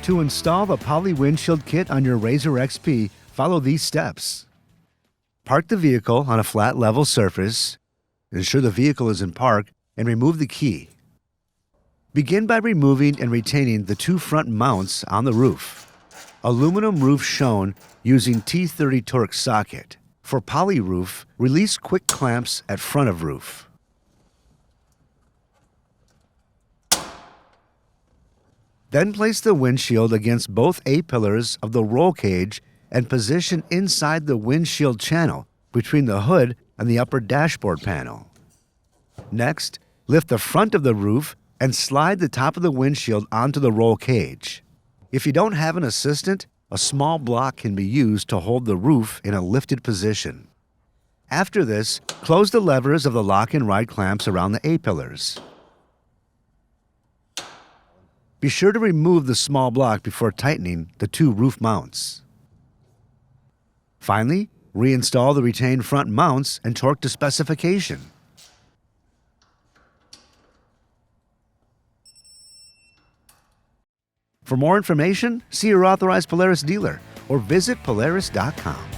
To install the Poly Windshield kit on your RZR XP, follow these steps. Park the vehicle on a flat level surface. Ensure the vehicle is in park and remove the key. Begin by removing and retaining the two front mounts on the roof. Aluminum roof shown using T30 Torx socket. For poly roof, release quick clamps at front of roof. Then place the windshield against both A-pillars of the roll cage and position inside the windshield channel between the hood and the upper dashboard panel. Next, lift the front of the roof and slide the top of the windshield onto the roll cage. If you don't have an assistant, a small block can be used to hold the roof in a lifted position. After this, close the levers of the lock and ride clamps around the A-pillars. Be sure to remove the small block before tightening the two roof mounts. Finally, reinstall the retained front mounts and torque to specification. For more information, see your authorized Polaris dealer or visit Polaris.com.